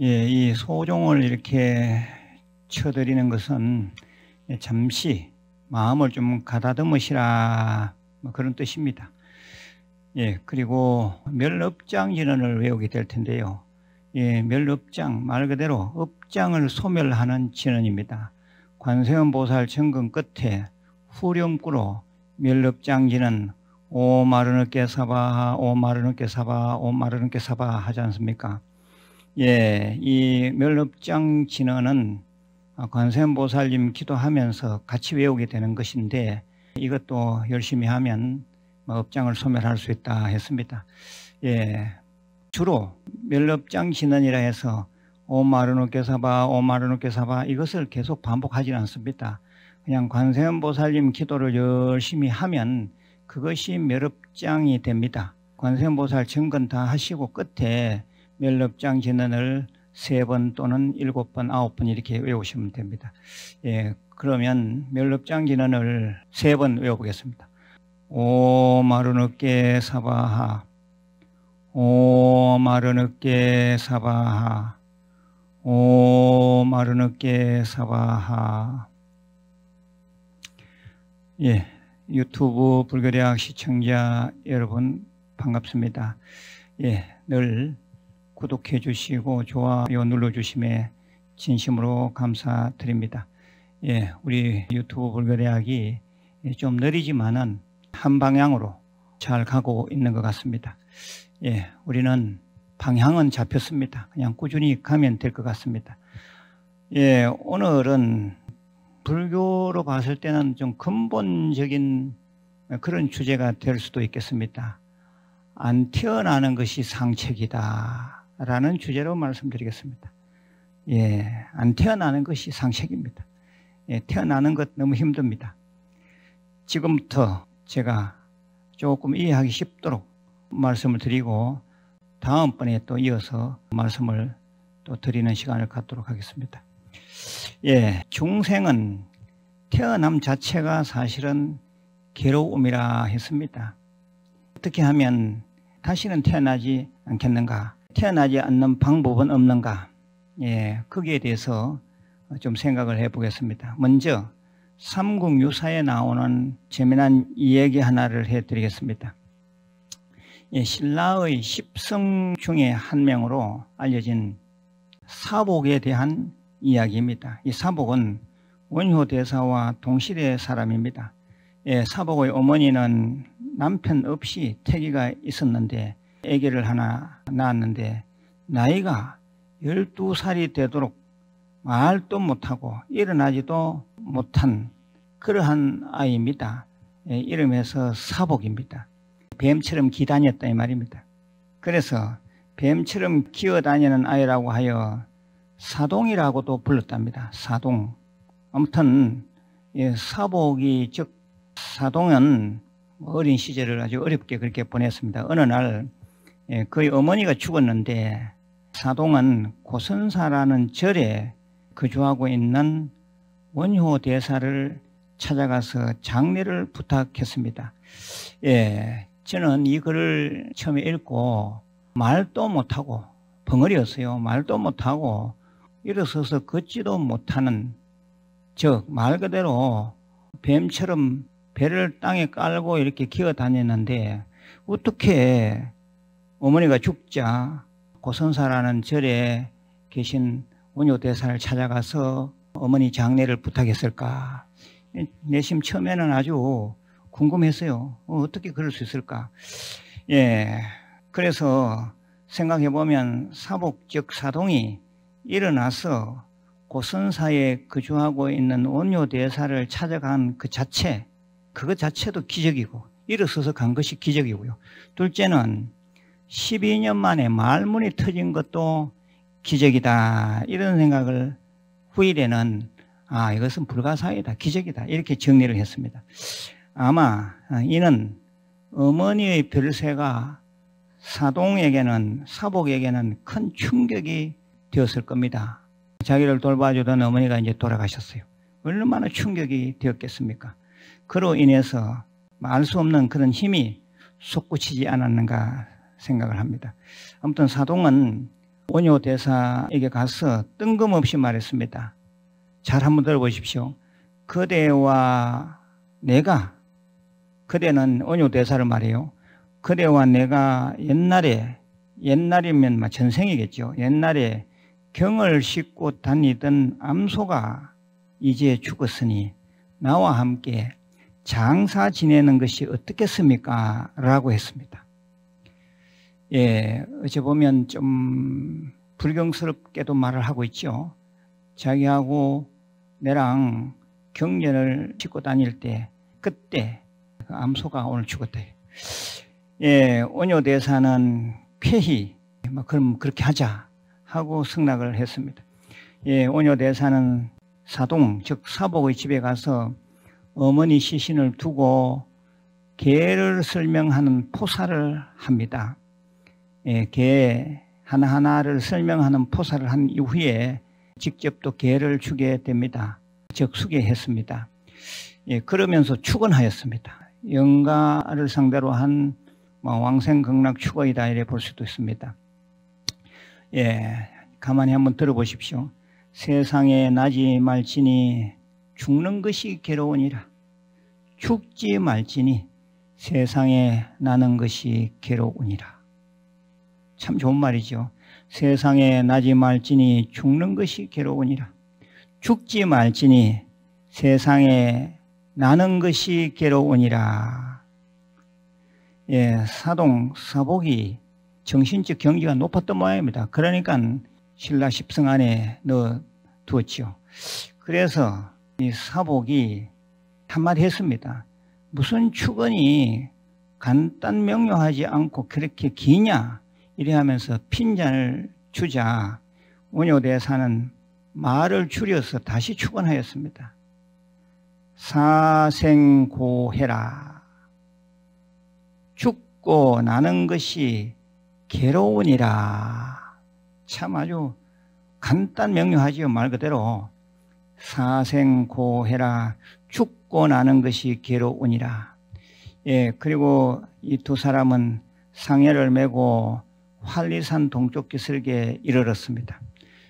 예, 이 소종을 이렇게 쳐드리는 것은 잠시 마음을 좀 가다듬으시라 뭐 그런 뜻입니다. 예, 그리고 멸업장진언을 외우게 될 텐데요. 예, 멸업장 말 그대로 업장을 소멸하는 진언입니다. 관세음보살 정근 끝에 후렴구로 멸업장진언 오마르느께 사바하 오마르느께 사바 오마르느께 사바 하지 않습니까? 예, 이 멸업장 진언은 관세음보살님 기도하면서 같이 외우게 되는 것인데 이것도 열심히 하면 업장을 소멸할 수 있다 했습니다. 예, 주로 멸업장 진언이라 해서 오마르느께 사바 오마르느께 사바 이것을 계속 반복하지는 않습니다. 그냥 관세음보살님 기도를 열심히 하면 그것이 멸업장이 됩니다. 관세음보살 정근 다 하시고 끝에 멸업장 진언을 3번 또는 7번, 9번 이렇게 외우시면 됩니다. 예, 그러면 멸업장 진언을 3번 외워보겠습니다. 오마르느께 사바하 오마르느께 사바하 오마르느께 사바하. 예, 유튜브 불교대학 시청자 여러분 반갑습니다. 예, 늘 구독해 주시고 좋아요 눌러 주심에 진심으로 감사드립니다. 예, 우리 유튜브 불교대학이 좀 느리지만은 한 방향으로 잘 가고 있는 것 같습니다. 예, 우리는 방향은 잡혔습니다. 그냥 꾸준히 가면 될 것 같습니다. 예, 오늘은 불교로 봤을 때는 좀 근본적인 그런 주제가 될 수도 있겠습니다. 안 태어나는 것이 상책이다 라는 주제로 말씀드리겠습니다. 예, 안 태어나는 것이 상책입니다. 예, 태어나는 것 너무 힘듭니다. 지금부터 제가 조금 이해하기 쉽도록 말씀을 드리고 다음번에 또 이어서 말씀을 또 드리는 시간을 갖도록 하겠습니다. 예, 중생은 태어남 자체가 사실은 괴로움이라 했습니다. 어떻게 하면 다시는 태어나지 않겠는가? 태어나지 않는 방법은 없는가? 예, 거기에 대해서 좀 생각을 해보겠습니다. 먼저 삼국유사에 나오는 재미난 이야기 하나를 해드리겠습니다. 예, 신라의 10성 중에 한 명으로 알려진 사복에 대한 이야기입니다. 이 사복은 원효대사와 동시대 사람입니다. 예, 사복의 어머니는 남편 없이 태기가 있었는데 아기를 하나 낳았는데 나이가 12살이 되도록 말도 못하고 일어나지도 못한 그러한 아이입니다. 예, 이름에서 사복입니다. 뱀처럼 기다녔다 이 말입니다. 그래서 뱀처럼 기어다니는 아이라고 하여 사동이라고도 불렀답니다. 사동. 아무튼 예, 사복이 즉 사동은 어린 시절을 아주 어렵게 그렇게 보냈습니다. 어느 날 예, 그의 어머니가 죽었는데 사동은 고선사라는 절에 거주하고 있는 원효대사를 찾아가서 장례를 부탁했습니다. 예, 저는 이 글을 처음에 읽고 말도 못하고 벙어리였어요. 말도 못하고 일어서서 걷지도 못하는 즉 말 그대로 뱀처럼 배를 땅에 깔고 이렇게 기어다녔는데 어떻게 어머니가 죽자 고선사라는 절에 계신 원효대사를 찾아가서 어머니 장례를 부탁했을까? 내심 처음에는 아주 궁금했어요. 어떻게 그럴 수 있을까? 예, 그래서 생각해보면 사복 즉 사동이 일어나서 고선사에 거주하고 있는 원효대사를 찾아간 그 자체, 그것 자체도 기적이고 일어서서 간 것이 기적이고요. 둘째는 12년 만에 말문이 터진 것도 기적이다 이런 생각을 후일에는 이것은 불가사의다 기적이다 이렇게 정리를 했습니다. 아마 이는 어머니의 별세가 사동에게는 사복에게는 큰 충격이 되었을 겁니다. 자기를 돌봐주던 어머니가 이제 돌아가셨어요. 얼마나 충격이 되었겠습니까? 그로 인해서 알 수 없는 그런 힘이 솟구치지 않았는가 생각을 합니다. 아무튼 사동은 원효 대사에게 가서 뜬금없이 말했습니다. 잘 한번 들어보십시오. 그대와 내가, 그대는 원효 대사를 말해요. 그대와 내가 옛날이면 전생이겠죠. 옛날에 경을 싣고 다니던 암소가 이제 죽었으니 나와 함께 장사 지내는 것이 어떻겠습니까? 라고 했습니다. 예, 어찌 보면 좀 불경스럽게도 말을 하고 있죠. 자기하고 내랑 경전을 싣고 다닐 때 그때 그 암소가 오늘 죽었다. 예, 원효 대사는 쾌히 그럼 그렇게 하자 하고 승낙을 했습니다. 예, 원효 대사는 사동 즉 사복의 집에 가서 어머니 시신을 두고 계를 설명하는 포사를 합니다. 예, 계 하나하나를 설명하는 포사를 한 이후에 직접 또 계를 주게 됩니다. 즉 수계했습니다. 예, 그러면서 축언하였습니다. 영가를 상대로 한 왕생극락 축언이다 이래 볼 수도 있습니다. 예, 가만히 한번 들어보십시오. 세상에 나지 말지니 죽는 것이 괴로우니라. 죽지 말지니 세상에 나는 것이 괴로우니라. 참 좋은 말이죠. 세상에 나지 말지니 죽는 것이 괴로우니라. 죽지 말지니 세상에 나는 것이 괴로우니라. 예, 사복이 정신적 경지가 높았던 모양입니다. 그러니까 신라 십성 안에 넣어두었죠. 그래서 이 사복이 한마디 했습니다. 무슨 축언이 간단 명료하지 않고 그렇게 기냐 이래 하면서 핀잔을 주자 원효 대사는 말을 줄여서 다시 축언하였습니다. 사생고해라. 죽고 나는 것이 괴로우니라. 참 아주 간단 명료하지요. 말 그대로 사생고해라. 죽고 나는 것이 괴로우니라. 예, 그리고 이 두 사람은 상해를 메고 활리산 동쪽 기슭에 이르렀습니다.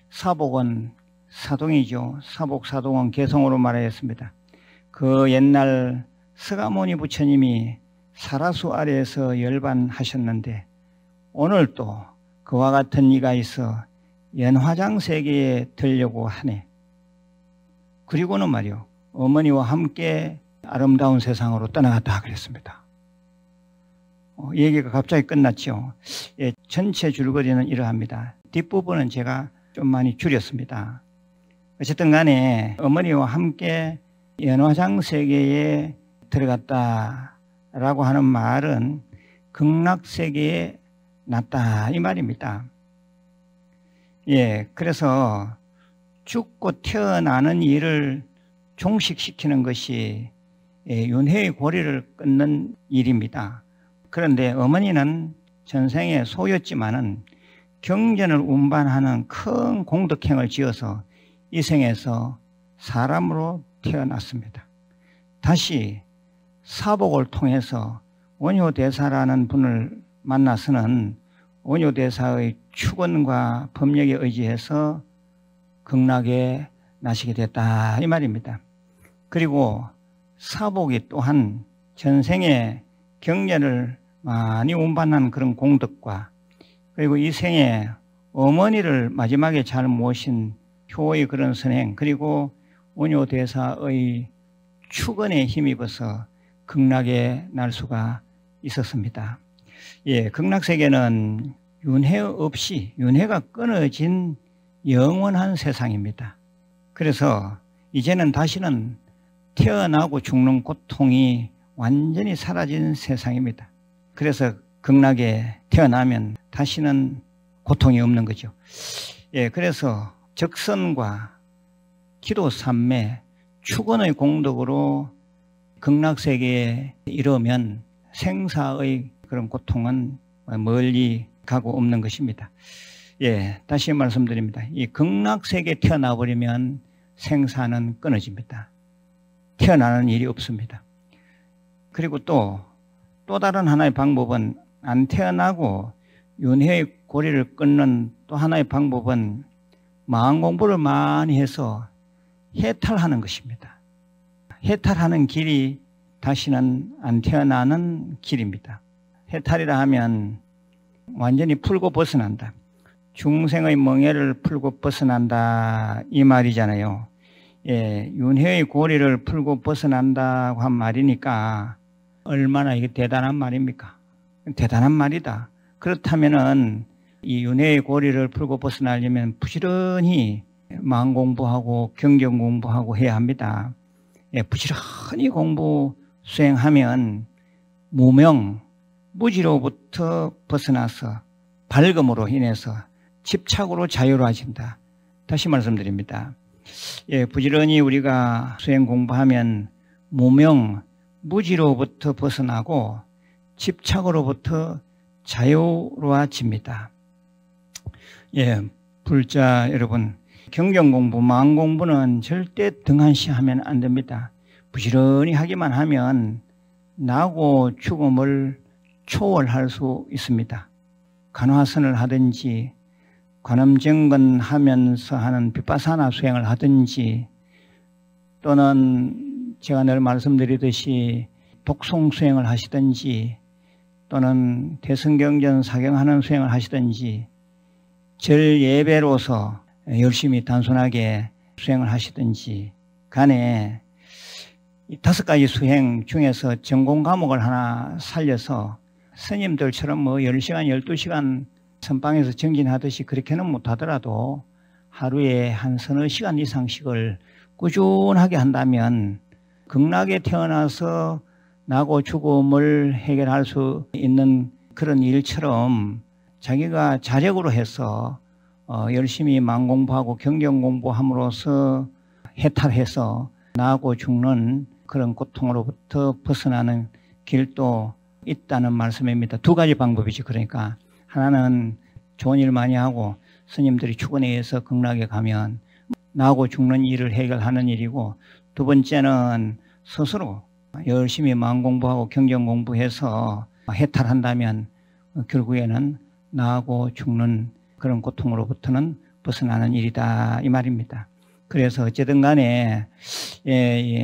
사복은 사동이죠. 사복사동은 개성으로 말하였습니다. 그 옛날 서가모니 부처님이 사라수 아래에서 열반하셨는데 오늘 또 그와 같은 이가 있어 연화장 세계에 들려고 하네. 그리고는 말이요, 어머니와 함께 아름다운 세상으로 떠나갔다 그랬습니다. 얘기가 갑자기 끝났죠. 예, 전체 줄거리는 이러합니다. 뒷부분은 제가 좀 많이 줄였습니다. 어쨌든 간에 어머니와 함께 연화장 세계에 들어갔다라고 하는 말은 극락 세계에 났다 이 말입니다. 예, 그래서 죽고 태어나는 일을 종식시키는 것이 윤회의 고리를 끊는 일입니다. 그런데 어머니는 전생에 소였지만은 경전을 운반하는 큰 공덕행을 지어서 이 생에서 사람으로 태어났습니다. 다시 사복을 통해서 원효대사라는 분을 만나서는 원효대사의 축언과 법력에 의지해서 극락에 나시게 됐다 이 말입니다. 그리고 사복이 또한 전생에 경전을 많이 운반한 그런 공덕과 그리고 이 생에 어머니를 마지막에 잘 모신 효의 그런 선행 그리고 원효대사의 축언에 힘입어서 극락에 날 수가 있었습니다. 예, 극락세계는 윤회 없이 윤회가 끊어진 영원한 세상입니다. 그래서 이제는 다시는 태어나고 죽는 고통이 완전히 사라진 세상입니다. 그래서 극락에 태어나면 다시는 고통이 없는 거죠. 예, 그래서 적선과 기도 삼매 축언의 공덕으로 극락세계에 이르면 생사의 그런 고통은 멀리 가고 없는 것입니다. 예, 다시 말씀드립니다. 이 극락세계에 태어나 버리면 생사는 끊어집니다. 태어나는 일이 없습니다. 그리고 또 다른 하나의 방법은 안 태어나고 윤회의 고리를 끊는 또 하나의 방법은 마음 공부를 많이 해서 해탈하는 것입니다. 해탈하는 길이 다시는 안 태어나는 길입니다. 해탈이라 하면 완전히 풀고 벗어난다. 중생의 멍에를 풀고 벗어난다 이 말이잖아요. 예, 윤회의 고리를 풀고 벗어난다고 한 말이니까 얼마나 이게 대단한 말입니까? 대단한 말이다. 그렇다면은 이 윤회의 고리를 풀고 벗어나려면 부지런히 마음 공부하고 경전 공부하고 해야 합니다. 예, 부지런히 공부 수행하면 무명, 무지로부터 벗어나서 밝음으로 인해서 집착으로 자유로워진다. 다시 말씀드립니다. 예, 부지런히 우리가 수행 공부하면 무명, 무지로부터 벗어나고 집착으로부터 자유로워집니다. 예, 불자 여러분, 경전 공부, 마음 공부는 절대 등한시하면 안 됩니다. 부지런히 하기만 하면 나고 죽음을 초월할 수 있습니다. 간화선을 하든지 관음정건하면서 하는 비파사나 수행을 하든지 또는 제가 늘 말씀드리듯이 독송 수행을 하시든지 또는 대승경전 사경하는 수행을 하시든지 절 예배로서 열심히 단순하게 수행을 하시든지 간에 이 5가지 수행 중에서 전공 과목을 하나 살려서 스님들처럼 뭐 10시간, 12시간 선방에서 정진하듯이 그렇게는 못하더라도 하루에 한 서너 시간 이상씩을 꾸준하게 한다면 극락에 태어나서 나고 죽음을 해결할 수 있는 그런 일처럼 자기가 자력으로 해서 열심히 마음 공부하고 경전 공부함으로써 해탈해서 나고 죽는 그런 고통으로부터 벗어나는 길도 있다는 말씀입니다. 2가지 방법이지. 그러니까 하나는 좋은 일 많이 하고 스님들이 축원해서 극락에 가면 나고 죽는 일을 해결하는 일이고, 2번째는 스스로 열심히 마음 공부하고 경전 공부해서 해탈한다면 결국에는 나고 죽는 그런 고통으로부터는 벗어나는 일이다 이 말입니다. 그래서 어쨌든 간에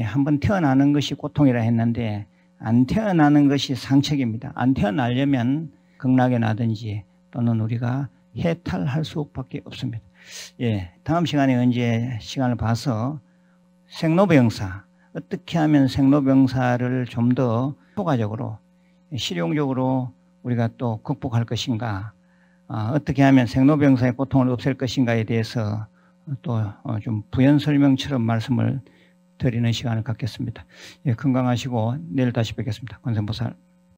한번 태어나는 것이 고통이라 했는데 안 태어나는 것이 상책입니다. 안 태어나려면 극락에 나든지 또는 우리가 해탈할 수밖에 없습니다. 예, 다음 시간에 언제 시간을 봐서 생로병사, 어떻게 하면 생로병사를 좀 더 효과적으로 실용적으로 우리가 또 극복할 것인가, 어떻게 하면 생로병사의 고통을 없앨 것인가에 대해서 또 좀 부연 설명처럼 말씀을 드리는 시간을 갖겠습니다. 예, 건강하시고 내일 다시 뵙겠습니다. 관세음보살.